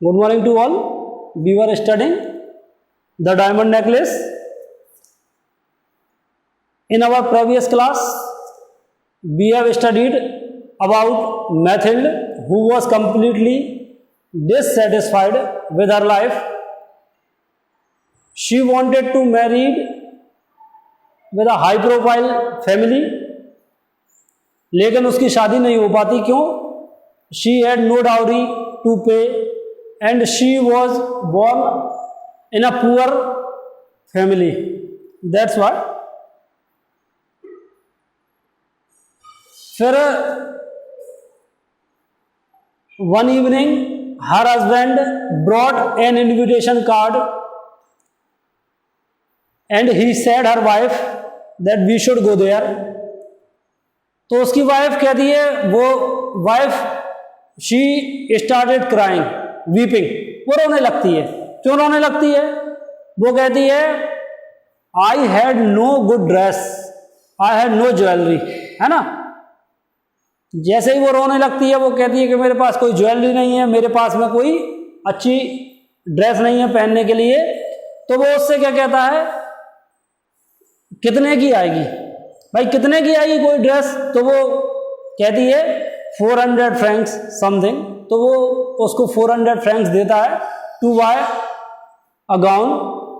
Good morning to all. We were studying the diamond necklace. In our previous class, we have studied about Mathilde, who was completely dissatisfied with her life. She wanted to marry with a high profile family, लेकिन उसकी शादी नहीं हो पाती. क्यों? She had no dowry to pay and she was born in a poor family. That's why. फिर one evening her husband brought an invitation card and he said her wife that we should go there. तो उसकी wife कहती है, वो wife she started crying, weeping, वो रोने लगती है. क्यों रोने लगती है? वो कहती है I had no good dress, I had no jewellery, है ना. जैसे ही वो रोने लगती है वो कहती है कि मेरे पास कोई ज्वेलरी नहीं है, मेरे पास में कोई अच्छी ड्रेस नहीं है पहनने के लिए. तो वो उससे क्या कहता है, कितने की आएगी भाई, कितने की आएगी कोई ड्रेस? तो वो कहती है 400 फ्रैंक्स समथिंग. तो वो उसको 400 फ्रैंक्स देता है टू बाय अ गाउन.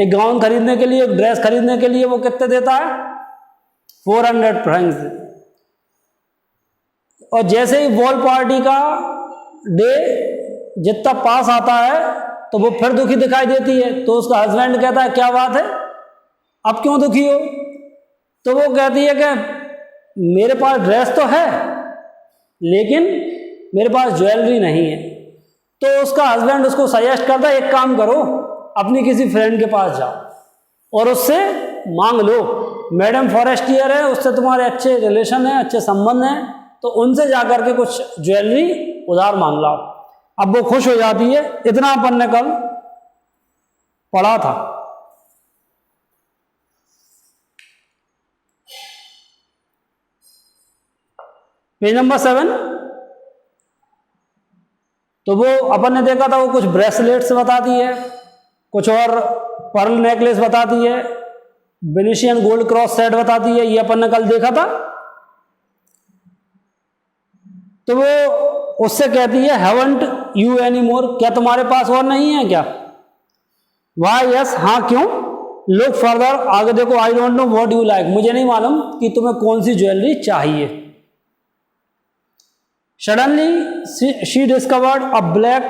एक गाउन खरीदने के लिए, एक ड्रेस खरीदने के लिए वो कितने देता है? 400 फ्रैंक्स. और जैसे ही बॉल पार्टी का डे जितना पास आता है तो वो फिर दुखी दिखाई देती है. तो उसका हस्बैंड कहता है क्या बात है, अब क्यों दुखी हो? तो वो कहती है कि मेरे पास ड्रेस तो है लेकिन मेरे पास ज्वेलरी नहीं है. तो उसका हस्बैंड उसको सजेस्ट करता है, एक काम करो, अपनी किसी फ्रेंड के पास जाओ और उससे मांग लो. मैडम फॉरेस्टियर है, उससे तुम्हारे अच्छे रिलेशन है, अच्छे संबंध हैं, तो उनसे जाकर के कुछ ज्वेलरी उधार मांग लाओ. अब वो खुश हो जाती है. इतना अपन ने कल पढ़ा था. Page number 7. तो वो अपन ने देखा था, वो कुछ ब्रेसलेट्स बताती है, कुछ और पर्ल नेकलेस बताती है, वेनेशियन गोल्ड क्रॉस सेट बताती है. ये अपन ने कल देखा था. तो वो उससे कहती है हैवंट यू एनी मोर, क्या तुम्हारे पास और नहीं है क्या? वाई यस, हाँ क्यों? लुक फर्दर, आगे देखो. I don't know what you like, मुझे नहीं मालूम कि तुम्हें कौन सी ज्वेलरी चाहिए. Suddenly she discovered a black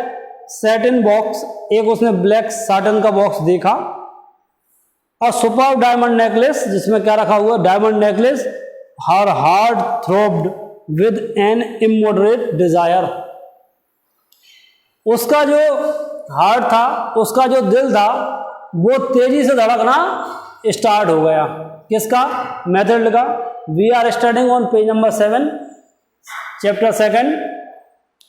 satin box, एक उसने ब्लैक साटन का बॉक्स देखा. और सुपर डायमंड नेकलेस, जिसमें क्या रखा हुआ? Diamond necklace. Her heart throbbed with an immoderate desire, उसका जो हार्ट था, उसका जो दिल था, वो तेजी से धड़कना स्टार्ट हो गया. किसका? मेथड का. We are studying on page number 7 chapter 2,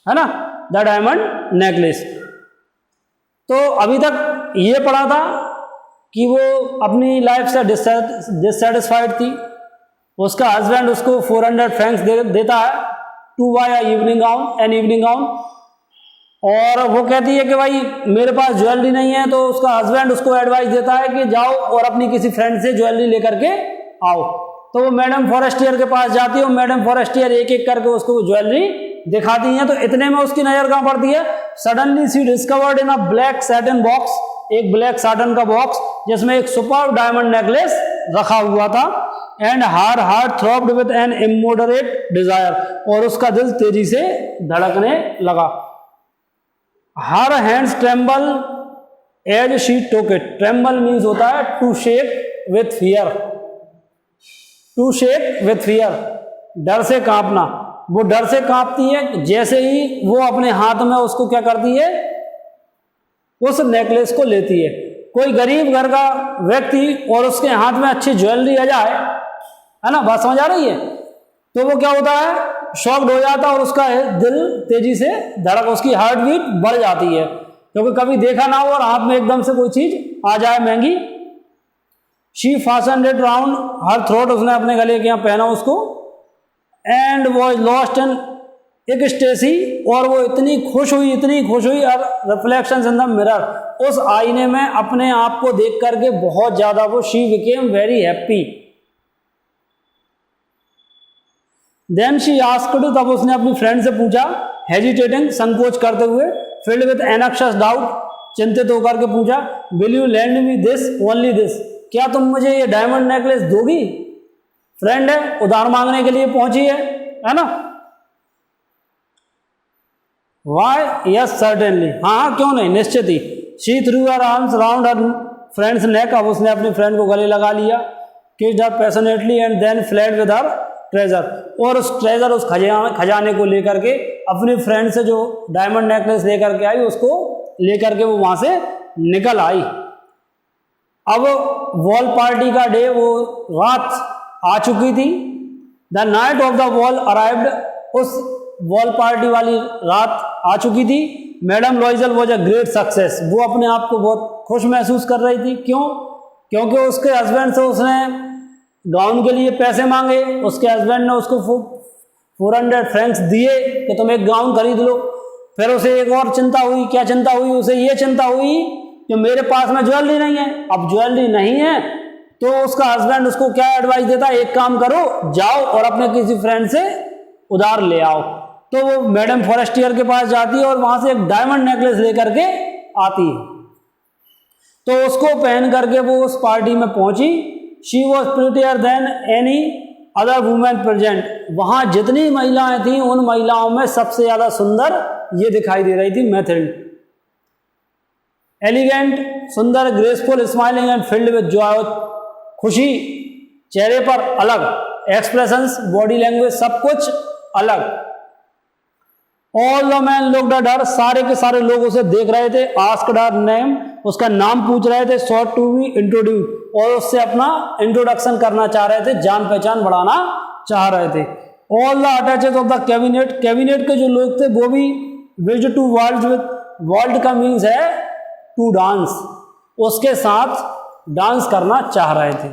है ना, द डायमंड नेकलेस. तो अभी तक ये पढ़ा था कि वो अपनी लाइफ से डिससेटिस्फाइड थी. उसका हस्बैंड उसको 400 फ्रैंक्स देता है to buy evening gown, an evening gown. और वो कहती है कि भाई मेरे पास ज्वेलरी नहीं है. तो उसका हस्बैंड उसको एडवाइस देता है कि जाओ और अपनी किसी फ्रेंड से ज्वेलरी लेकर के आओ. तो वो मैडम फॉरेस्टियर के पास जाती है और मैडम फॉरेस्टियर एक एक करके उसको ज्वेलरी दिखाती हैं. तो इतने में उसकी नजर कहाँ पड़ती है? Suddenly she discovered in a black satin box, एक ब्लैक साटन का बॉक्स जिसमें एक सुपर डायमंड नेकलेस रखा हुआ था. And her heart throbbed with an immoderate desire, और उसका दिल तेजी से धड़कने लगा. Her hands tremble as she took it. Tremble means होता है to shake with fear. To shake with fear, डर से कांपना. वो डर से कांपती है जैसे ही वो अपने हाथ में उसको क्या करती है, उस नेकलेस को लेती है. कोई गरीब घर का व्यक्ति और उसके हाथ में अच्छी ज्वेलरी आ जाए, है ना, बात समझ आ रही है, तो वो क्या होता है, शॉक्ड हो जाता है और उसका दिल तेजी से धड़क, उसकी हार्ट बीट बढ़ जाती है, क्योंकि कभी देखा ना हो और हाथ में एकदम से कोई चीज आ जाए महंगी. She fastened it round her throat, उसने अपने गले के यहाँ पहना उसको. एंड वॉज लॉस्ट इन एक स्टेसी, और वो इतनी खुश हुई और रिफ्लेक्शंस इन द मिरर, उस आईने में अपने आप को देख करके बहुत ज्यादा वो she became very happy. Then she asked, तब उसने अपनी फ्रेंड से पूछा, हेजिटेटिंग, संकोच करते हुए, फिल्ड विद एनक्शियस डाउट, चिंतित होकर के पूछा, will you land me this, only this, क्या तुम मुझे ये डायमंड नेकलेस दोगी? फ्रेंड है, उधार मांगने के लिए पहुंची है ना। वाई, यस सर्टेनली, हाँ क्यों नहीं, निश्चित ही। She threw her arms round her friend's neck, अब उसने अपनी फ्रेंड को गले लगा लिया, kissed her passionately and then fled with her treasure, और उस ट्रेजर, उस खजाने को लेकर के अपनी फ्रेंड से जो डायमंड नेकलेस लेकर के आई, उसको लेकर के वो वहां से निकल आई। अब वॉल पार्टी का डे, वो रात आ चुकी थी। The night of the wall arrived, उस वॉल पार्टी वाली रात आ चुकी थी। Madam लॉइजल was a great success, वो अपने आप को बहुत खुश महसूस कर रही थी। क्यों? क्योंकि उसके हस्बैंड से उसने गाउन के लिए पैसे मांगे, उसके हस्बैंड ने उसको 400 फ्रैंक्स दिए कि तुम एक गाउन खरीद लो। फिर उसे एक और चिंता हुई, क्या चिंता हुई? उसे ये चिंता हुई कि मेरे पास में ज्वेलरी नहीं है। अब ज्वेलरी नहीं है तो उसका हस्बैंड उसको क्या एडवाइस देता है, एक काम करो, जाओ और अपने किसी फ्रेंड से उधार ले आओ। तो वो मैडम फॉरेस्टियर के पास जाती है और वहां से एक डायमंड नेकलेस लेकर के आती है। तो उसको पहन करके वो उस पार्टी में पहुंची। She was prettier then any other women present, वहां जितनी महिलाएं थी उन महिलाओं में सबसे ज्यादा सुंदर ये दिखाई दे रही थी मैथिल्ड। एलिगेंट, सुंदर, graceful, smiling and filled with Joy, खुशी चेहरे पर अलग, एक्सप्रेशंस, बॉडी लैंग्वेज सब कुछ अलग। All the man looked at her, सारे के सारे लोग उसे देख रहे थे। आस्क्ड हर नेम, उसका नाम पूछ रहे थे। सॉट टू बी इंट्रोड्यूस, और उससे अपना इंट्रोडक्शन करना चाह रहे थे, जान पहचान बढ़ाना चाह रहे थे। All the attaches of the cabinet, cabinet के जो लोग थे वो भी विज्ड टू वर्ल्ड विद, वर्ल्ड का मीन्स है टू डांस, उसके साथ डांस करना चाह रहे थे।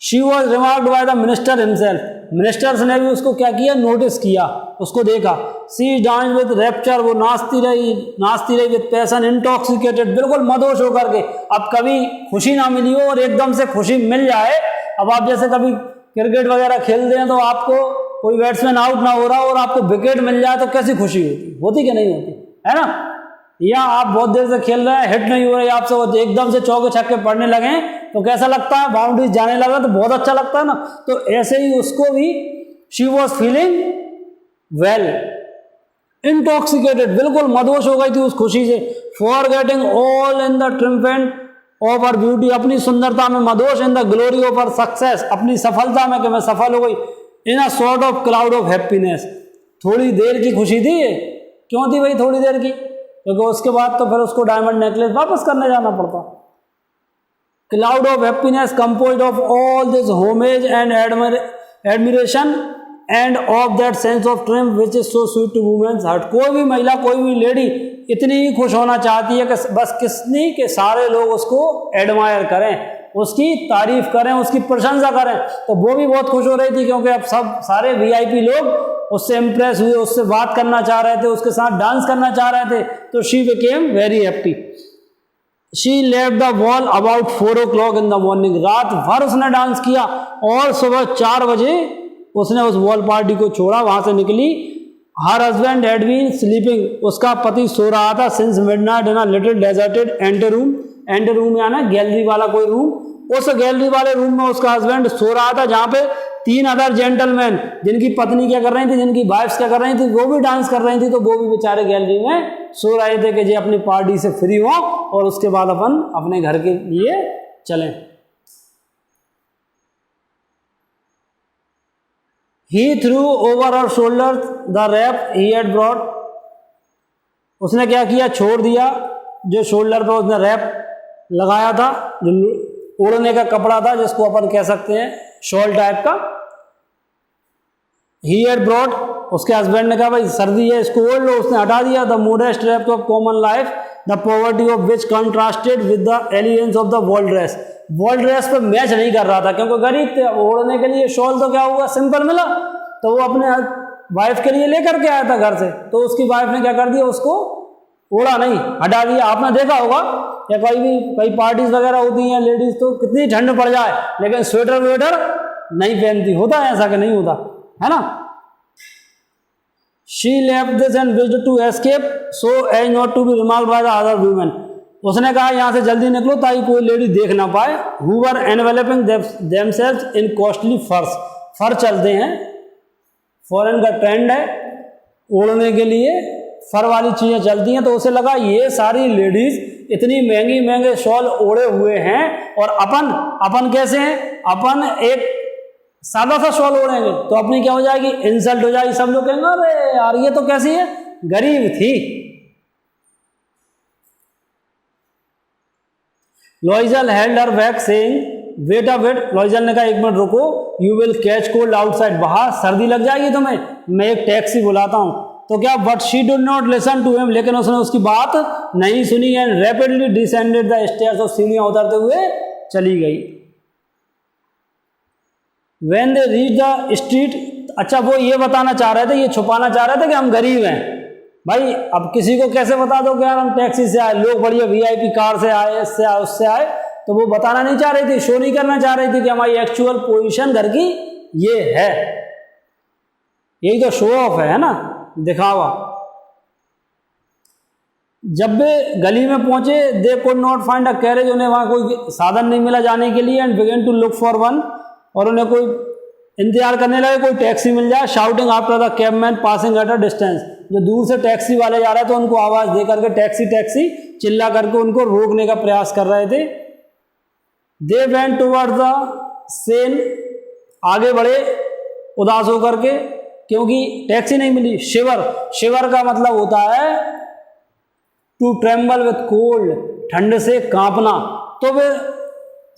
She was remarked by the minister himself, ministers ने भी उसको क्या किया, नोटिस किया, उसको देखा। सी डांस विद रैप्चर, वो नाचती रही विद पैशन, इंटॉक्सिकेटेड, बिल्कुल मदहोश होकर के। अब कभी खुशी ना मिली हो और एकदम से खुशी मिल जाए। अब आप जैसे कभी क्रिकेट वगैरह खेलते हैं तो आपको कोई बैट्समैन आउट ना हो रहा और आपको विकेट मिल जाए तो कैसी खुशी होती कि नहीं होती, है ना। या आप बहुत देर से खेल रहे हैं, हिट नहीं हो रही आपसे, एकदम से चौके छक्के पड़ने लगे तो कैसा लगता है, बाउंड्रीज जाने लगा तो बहुत अच्छा लगता है ना। तो ऐसे ही उसको भी she was feeling well intoxicated, बिल्कुल मदहोश हो गई थी उस खुशी से। Forgetting all in the triumphant of her beauty, अपनी सुंदरता में मदहोश, in the glory of her success, अपनी सफलता में कि मैं सफल हो गई। In a sort of cloud of happiness, थोड़ी देर की खुशी थी ये। क्यों थी भाई थोड़ी देर की? क्योंकि उसके बाद तो फिर उसको डायमंड नेकलेस वापस करने जाना पड़ता। Cloud of happiness composed of all this homage and admiration and of that sense of triumph which is so sweet to women's heart. कोई भी महिला, कोई भी लेडी इतनी ही खुश होना चाहती है कि बस किसनी के सारे लोग उसको एडमायर करें, उसकी तारीफ करें, उसकी प्रशंसा करें। तो वो भी बहुत खुश हो रही थी क्योंकि अब सब सारे वीआईपी लोग उससे इम्प्रेस हुए, उससे बात करना चाह रहे थे, उसके साथ डांस करना चाह रहे थे। तो she became very happy. She left the wall about 4 o'clock in the morning, रात भर उसने डांस किया और सुबह 4 बजे उसने उस वॉल पार्टी को छोड़ा, वहां से निकली। Her husband had been sleeping, उसका पति सो रहा था। Since midnight in a little deserted ante room, ante room यानी गैलरी वाला कोई रूम, उस गैलरी वाले रूम में उसका हस्बैंड सो रहा था, जहां पे 3 अदर जेंटलमैन, जिनकी पत्नी क्या कर रही थी, जिनकी वाइफ्स क्या कर रही थी, वो भी डांस कर रही थी। तो वो भी बेचारे गैलरी में सो रहे थे कि जी अपनी पार्टी से फ्री हो और उसके बाद अपन अपने घर के लिए चलें। He threw over her shoulders the wrap he had brought, उसने क्या किया, छोड़ दिया जो शोल्डर पर उसने रैप लगाया था, जो ओढ़ने का कपड़ा था, जिसको अपन कह सकते हैं शॉल टाइप का। He had brought, उसके हस्बैंड ने कहा भाई सर्दी है इसको ओढ़ लो, उसने हटा दिया। The modest dress of common life, the poverty of which contrasted with the elegance of the ball dress, ball dress पे मैच नहीं कर रहा था क्योंकि गरीब थे। ओढ़ने के लिए शॉल तो क्या हुआ, सिंपल मिला, तो वो अपने वाइफ के लिए लेकर के आया था घर से, तो उसकी वाइफ ने क्या कर दिया, उसको ओढ़ा नहीं, हटा दिया। आपने देखा होगा या कई पार्टीज वगैरह होती हैं लेडीज, तो कितनी ठंड पड़ जाए लेकिन स्वेटर वेटर नहीं पहनती, होता है ऐसा कि नहीं होता है ना। She left this and wished to escape so as not to be remarked by the other women. उसने कहा यहाँ से जल्दी निकलो ताकि कोई लेडी देख ना पाए। Who were enveloping themselves in costly furs. फर चलते हैं, फॉरेन का ट्रेंड है ओढ़ने के लिए, फर वाली चीजें चलती हैं, तो उसे लगा ये सारी लेडीज इतनी महंगी महंगे शॉल ओढ़े हुए हैं और अपन कैसे हैं, अपन एक सादा सा शॉल ओढ़ेंगे तो अपनी क्या हो जाएगी, इंसल्ट हो जाएगी। सब लोग कहेंगे अरे यार ये तो कैसी है, गरीब थी। Loisel held her back saying wait a wait. Loisel ने कहा एक मिनट रुको, you will catch cold outside, बाहर सर्दी लग जाएगी तुम्हें, मैं एक टैक्सी बुलाता हूं। तो क्या, but she did not listen to him, लेकिन उसने उसकी बात नहीं सुनी and rapidly descended the stairs, और सीढ़ियां उतरते हुए चली गई। When they reached the street, अच्छा वो ये बताना चाह रहे थे, ये छुपाना चाह रहे थे कि हम गरीब हैं। भाई अब किसी को कैसे बता दो कि यार हम टैक्सी से आए, लोग बढ़िया वीआईपी कार से आए, इससे आए उससे आए, तो वो बताना नहीं चाह रही थी, शो नहीं करना चाह रही थी कि हमारी एक्चुअल पोजीशन घर की ये है। यही तो शो ऑफ है ना, दिखावा। जब वे गली में पहुंचे, they could not find a carriage, उन्हें वहां कोई साधन नहीं मिला जाने के लिए, and began to look for one, और उन्हें कोई इंतजार करने लगे कोई टैक्सी मिल जाए। Shouting after the cabman passing at a distance, जो दूर से टैक्सी वाले जा रहे थे उनको आवाज दे करके टैक्सी टैक्सी चिल्ला करके उनको रोकने का प्रयास कर रहे थे। They went towards the Sen, आगे बढ़े उदास होकर के, क्योंकि टैक्सी नहीं मिली। शिवर का मतलब होता है टू ट्रेम्बल विथ कोल्ड, ठंड से कांपना, तो वे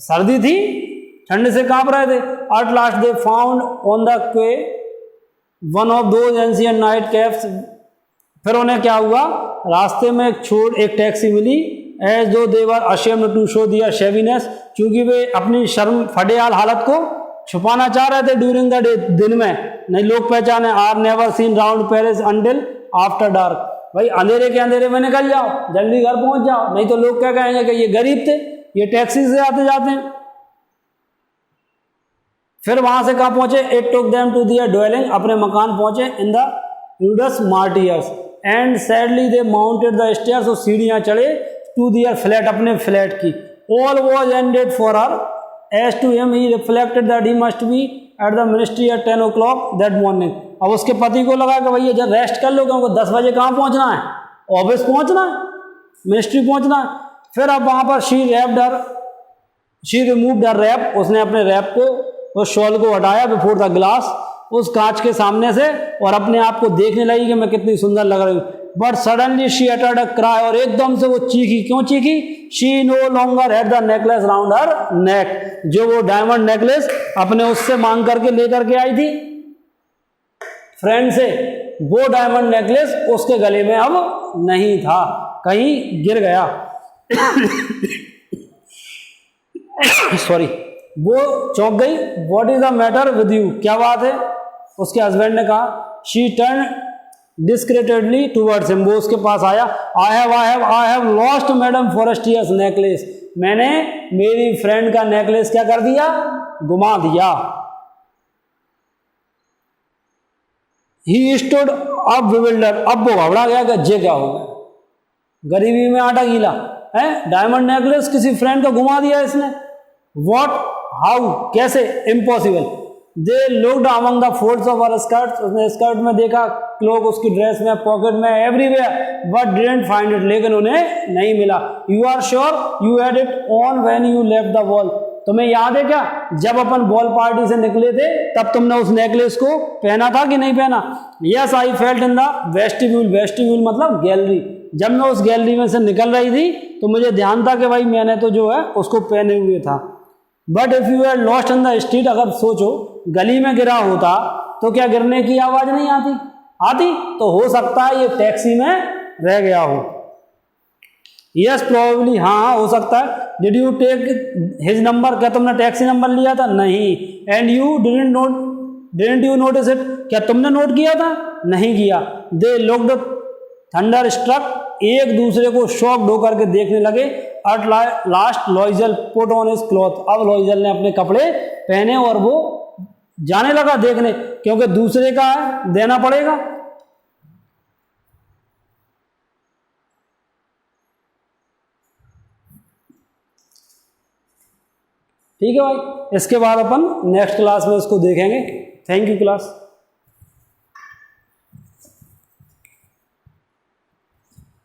सर्दी थी, ठंड से कांप रहे थे। At last they found on the quay one of those ancient night cabs, फिर उन्हें क्या हुआ, रास्ते में एक टैक्सी मिली। एज दो दे वर अशेम्ड टू शो देयर शेवीनेस, क्योंकि वे अपनी शर्म फटेहाल हालत को छुपाना चाह रहे थे ड्यूरिंग द डे, दिन में नहीं लोग पहचाने। Are never seen round Paris until after dark, भाई अंधेरे के अंधेरे में निकल जाओ, जल्दी घर पहुंच जाओ, नहीं तो लोग क्या कहेंगे कि ये गरीब थे, ये टैक्सी से आते जाते हैं। फिर वहां से कहाँ पहुंचे, it took them to their dwelling, अपने मकान पहुंचे, in the rue des martyrs, and sadly they mounted the stairs, और सीढ़ियां चढ़े, टू दियर फ्लैट, अपने फ्लैट की। All was ended for her, as to him he reflected that he must be at the ministry at 10 o'clock that morning. अब उसके पति को लगा कि भैया जब रेस्ट कर लो, क्योंकि 10 बजे कहाँ पहुंचना है, ऑफिस पहुंचना है, मिनिस्ट्री पहुंचना है। फिर अब वहां पर शी रिमूव्ड हर रैप, उसने अपने रैप को, उस शॉल को हटाया बिफोर द ग्लास, उस कांच के सामने से, और अपने आप को देखने लगी कि मैं कितनी सुंदर लग रही हूँ। But suddenly she uttered a cry, और एकदम से वो चीखी। क्यों चीखी, she no longer had the necklace round her neck, जो वो डायमंड नेकलेस अपने उससे मांग करके लेकर के आई थी फ्रेंड से, वो डायमंड नेकलेस उसके गले में अब नहीं था, कहीं गिर गया। सॉरी, वो चौंक गई। What is the matter with you, क्या बात है, उसके हस्बैंड ने कहा। She turn distractedly towards him, वो उसके पास आया। I have lost madame Forestier's necklace, मैंने मेरी फ्रेंड का नेकलेस क्या कर दिया, गुमा दिया। ही स्टूड अप बिविल्डर, अब वो घबरा गया कि ये क्या हो गया, गरीबी में आटा गीला है, डायमंड नेकलेस किसी फ्रेंड का घुमा दिया इसने। व्हाट, हाउ, कैसे, impossible. They looked among the folds of her skirt, उसने स्कर्ट में देखा, क्लोक उसकी ड्रेस में, पॉकेट में, everywhere, but didn't find it, लेकिन उन्हें नहीं मिला। You are sure you had it on when you left the ball, तुम्हें याद है क्या, जब अपन बॉल पार्टी से निकले थे तब तुमने उस नेकलेस को पहना था कि नहीं पहना। Yes I felt in the vestibule, vestibule मतलब गैलरी, जब मैं उस गैलरी में से निकल रही थी तो मुझे ध्यान था कि भाई मैंने तो जो है उसको पहने हुए था। But if you are lost in the street, अगर सोचो गली में गिरा होता तो क्या गिरने की आवाज नहीं आती, तो हो सकता है ये टैक्सी में रह गया हो। यस प्रोबेबली, हाँ हो सकता है। Did you take his number, क्या तुमने टैक्सी नंबर लिया था, नहीं। And you didn't didn't you notice it, क्या तुमने नोट किया था? नहीं किया। दे लुक्ड थंडर स्ट्रक, एक दूसरे को शॉक्ड होकर के देखने लगे। At last लॉइजल put on his cloth, अब लॉइजल ने अपने कपड़े पहने और वो जाने लगा देखने, क्योंकि दूसरे का है, देना पड़ेगा। ठीक है भाई, इसके बाद अपन नेक्स्ट क्लास में इसको देखेंगे। Thank you class.